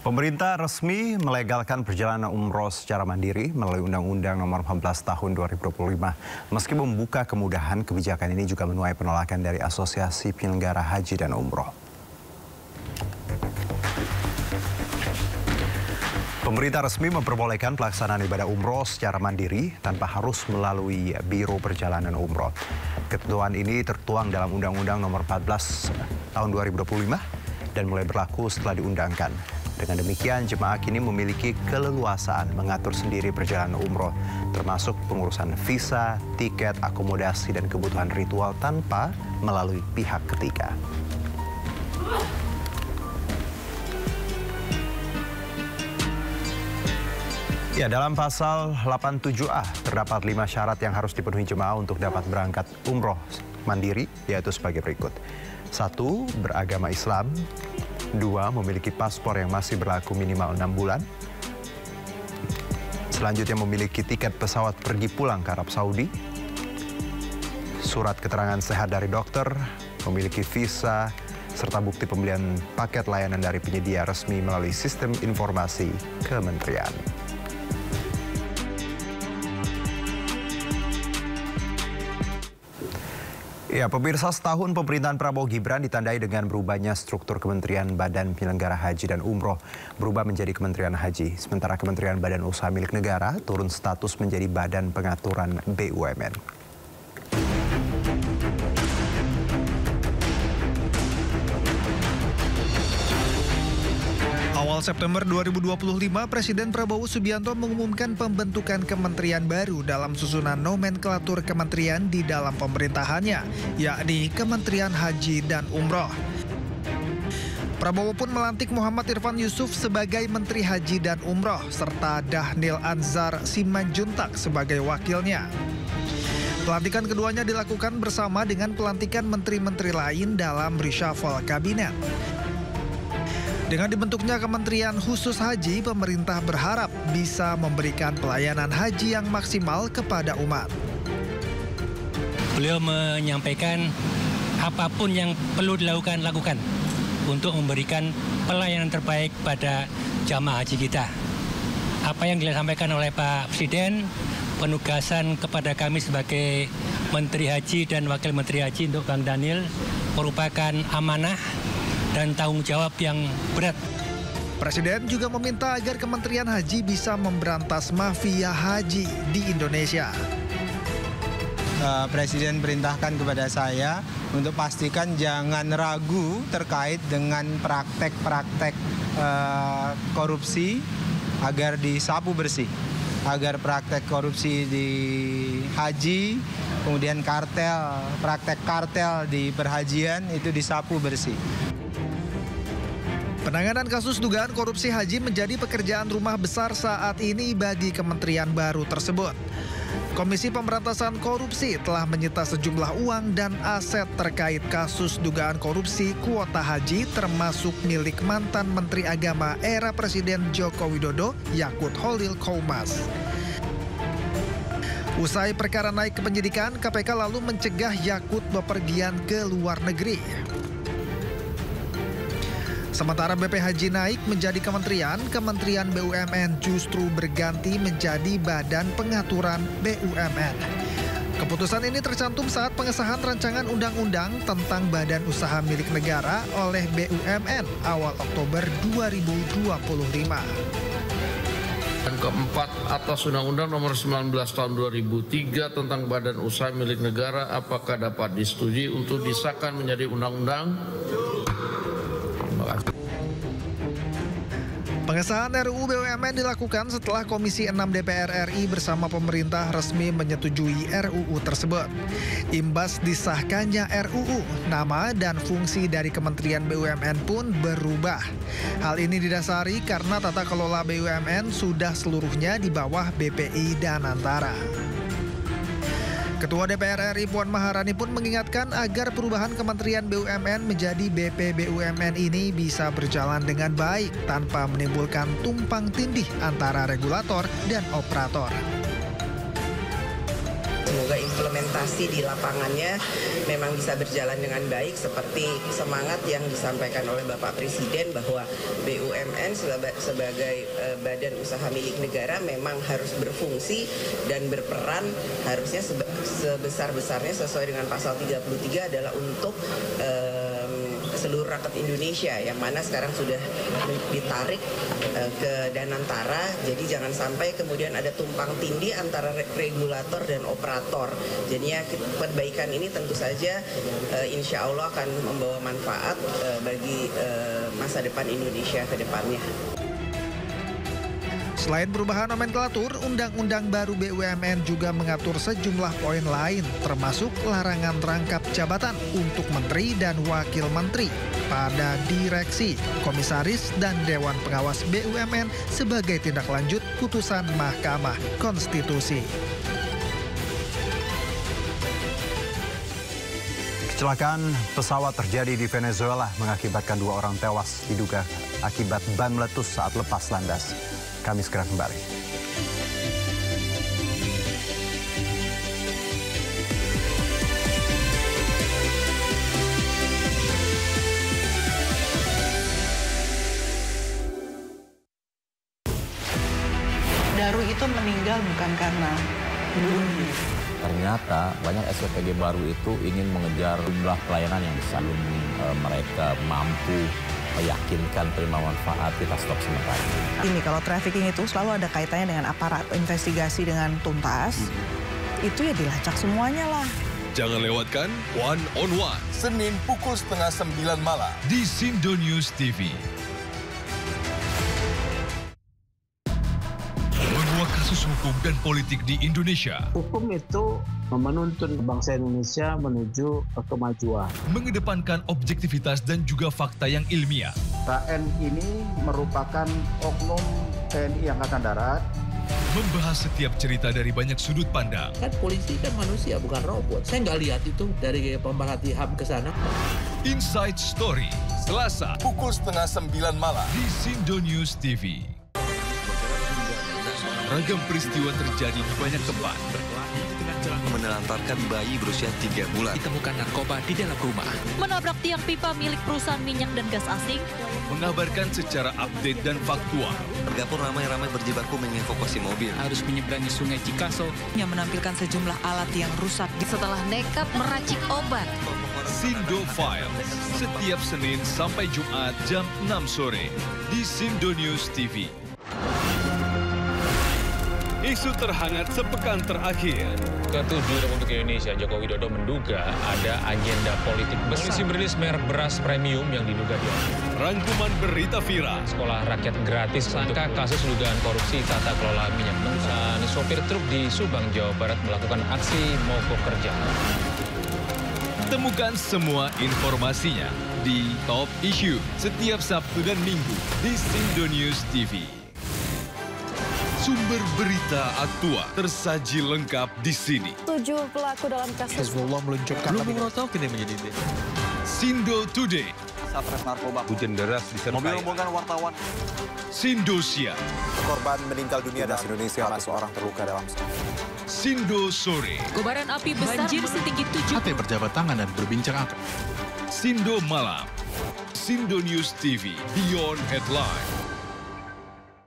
Pemerintah resmi melegalkan perjalanan umroh secara mandiri melalui Undang-Undang Nomor 14 Tahun 2025. Meski membuka kemudahan, kebijakan ini juga menuai penolakan dari Asosiasi Penyelenggara Haji dan Umroh. Pemerintah resmi memperbolehkan pelaksanaan ibadah umroh secara mandiri tanpa harus melalui Biro Perjalanan Umroh. Ketentuan ini tertuang dalam Undang-Undang Nomor 14 Tahun 2025 dan mulai berlaku setelah diundangkan. Dengan demikian, jemaah kini memiliki keleluasaan mengatur sendiri perjalanan umroh, termasuk pengurusan visa, tiket, akomodasi, dan kebutuhan ritual tanpa melalui pihak ketiga. Ya, dalam pasal 87A terdapat 5 syarat yang harus dipenuhi jemaah untuk dapat berangkat umroh mandiri, yaitu sebagai berikut. 1. Beragama Islam. 2. Memiliki paspor yang masih berlaku minimal 6 bulan. Selanjutnya memiliki tiket pesawat pergi pulang ke Arab Saudi. Surat keterangan sehat dari dokter, memiliki visa, serta bukti pembelian paket layanan dari penyedia resmi melalui sistem informasi kementerian. Ya, pemirsa, setahun pemerintahan Prabowo Gibran ditandai dengan berubahnya struktur Kementerian Badan Penyelenggara Haji dan Umroh berubah menjadi Kementerian Haji. Sementara Kementerian Badan Usaha Milik Negara turun status menjadi Badan Pengaturan BUMN. Awal September 2025, Presiden Prabowo Subianto mengumumkan pembentukan kementerian baru dalam susunan nomenklatur kementerian di dalam pemerintahannya, yakni Kementerian Haji dan Umroh. Prabowo pun melantik Muhammad Irfan Yusuf sebagai Menteri Haji dan Umroh, serta Dhanil Anzar Simanjuntak sebagai wakilnya. Pelantikan keduanya dilakukan bersama dengan pelantikan menteri-menteri lain dalam reshuffle kabinet. Dengan dibentuknya Kementerian Khusus Haji, pemerintah berharap bisa memberikan pelayanan haji yang maksimal kepada umat. Beliau menyampaikan apapun yang perlu lakukan untuk memberikan pelayanan terbaik pada jamaah haji kita. Apa yang disampaikan oleh Pak Presiden, penugasan kepada kami sebagai Menteri Haji dan Wakil Menteri Haji untuk Bang Dhanil merupakan amanah dan tanggung jawab yang berat. Presiden juga meminta agar Kementerian Haji bisa memberantas mafia haji di Indonesia. Presiden perintahkan kepada saya untuk pastikan jangan ragu terkait dengan praktek-praktek korupsi agar disapu bersih. Agar praktek korupsi di haji, kemudian praktek kartel di perhajian itu disapu bersih. Penanganan kasus dugaan korupsi haji menjadi pekerjaan rumah besar saat ini bagi kementerian baru tersebut. Komisi Pemberantasan Korupsi telah menyita sejumlah uang dan aset terkait kasus dugaan korupsi kuota haji, termasuk milik mantan Menteri Agama era Presiden Joko Widodo, Yakut Khalil Qomas. Usai perkara naik ke penyidikan, KPK lalu mencegah Yakut bepergian ke luar negeri. Sementara BP Haji naik menjadi Kementerian BUMN justru berganti menjadi Badan Pengaturan BUMN. Keputusan ini tercantum saat pengesahan rancangan undang-undang tentang Badan Usaha Milik Negara oleh BUMN awal Oktober 2025. Dan keempat, atas Undang-Undang Nomor 19 Tahun 2003 tentang Badan Usaha Milik Negara, apakah dapat disetujui untuk disahkan menjadi undang-undang? Pengesahan RUU BUMN dilakukan setelah Komisi 6 DPR RI bersama pemerintah resmi menyetujui RUU tersebut. Imbas disahkannya RUU, nama dan fungsi dari Kementerian BUMN pun berubah. Hal ini didasari karena tata kelola BUMN sudah seluruhnya di bawah BPI Danantara. Ketua DPR RI Puan Maharani pun mengingatkan agar perubahan Kementerian BUMN menjadi BP BUMN ini bisa berjalan dengan baik tanpa menimbulkan tumpang tindih antara regulator dan operator. Semoga implementasi di lapangannya memang bisa berjalan dengan baik seperti semangat yang disampaikan oleh Bapak Presiden bahwa BUMN sebagai badan usaha milik negara memang harus berfungsi dan berperan harusnya sebesar-besarnya sesuai dengan pasal 33 adalah untuk seluruh rakyat Indonesia yang mana sekarang sudah ditarik ke Danantara, jadi jangan sampai kemudian ada tumpang tindih antara regulator dan operator. Jadinya perbaikan ini tentu saja insya Allah akan membawa manfaat bagi masa depan Indonesia ke depannya. Selain perubahan nomenklatur, Undang-Undang baru BUMN juga mengatur sejumlah poin lain, termasuk larangan rangkap jabatan untuk menteri dan wakil menteri pada direksi, komisaris, dan Dewan Pengawas BUMN sebagai tindak lanjut putusan Mahkamah Konstitusi. Kecelakaan pesawat terjadi di Venezuela mengakibatkan 2 orang tewas diduga akibat ban meletus saat lepas landas. Kami segera kembali. Daru itu meninggal bukan karena bunuh diri. Ternyata banyak SPPG baru itu ingin mengejar jumlah pelayanan yang besar. Mereka mampu meyakinkan terima manfaat, kita stop sementara. Ini kalau trafficking itu selalu ada kaitannya dengan aparat investigasi dengan tuntas, itu ya dilacak semuanya lah. Jangan lewatkan One on One, Senin pukul 8:30 malam di Sindo News TV. Menguak kasus hukum dan politik di Indonesia. Hukum itu menuntun bangsa Indonesia menuju kemajuan. Mengedepankan objektivitas dan juga fakta yang ilmiah. KN ini merupakan oknum TNI Angkatan Darat. Membahas setiap cerita dari banyak sudut pandang. Kan polisi kan manusia, bukan robot. Saya nggak lihat itu dari pemerhati HAM ke sana. Inside Story, Selasa, pukul 8:30 malam di Sindo News TV. Ragam peristiwa terjadi di banyak tempat. Menelantarkan bayi berusia 3 bulan. Ditemukan narkoba di dalam rumah. Menabrak tiang pipa milik perusahaan minyak dan gas asing. Mengabarkan secara update dan faktual. Warga pun ramai-ramai berjibaku mengevakuasi mobil. Harus menyeberangi sungai Cikaso. Yang menampilkan sejumlah alat yang rusak. Setelah nekat meracik obat. Sindo Files, setiap Senin sampai Jumat jam 6 sore di Sindo News TV. Isu terhangat sepekan terakhir. Ketujuh Republik Indonesia, Joko Widodo menduga ada agenda politik besar. Polisi merilis merek beras premium yang diduga dia. Rangkuman berita viral. Sekolah rakyat gratis sangka kasus dugaan korupsi tata kelola minyak mentah. Sopir truk di Subang, Jawa Barat melakukan aksi mogok kerja. Temukan semua informasinya di Top Issue setiap Sabtu dan Minggu di Sindo News TV. Sumber berita aktual tersaji lengkap di sini. 7 pelaku dalam kasus Hezbollah meluncurkan Sindo Today. Satres narkoba. Hujan deras disertai mobil rombongan wartawan. Sindosia. Korban meninggal dunia dan Indonesia, 100 orang terluka dalam. Sindo Sore. Kobaran api besar banjir setinggi 7. Hati berjabat tangan dan berbincang. Sindo Malam. Sindo News TV Beyond Headline.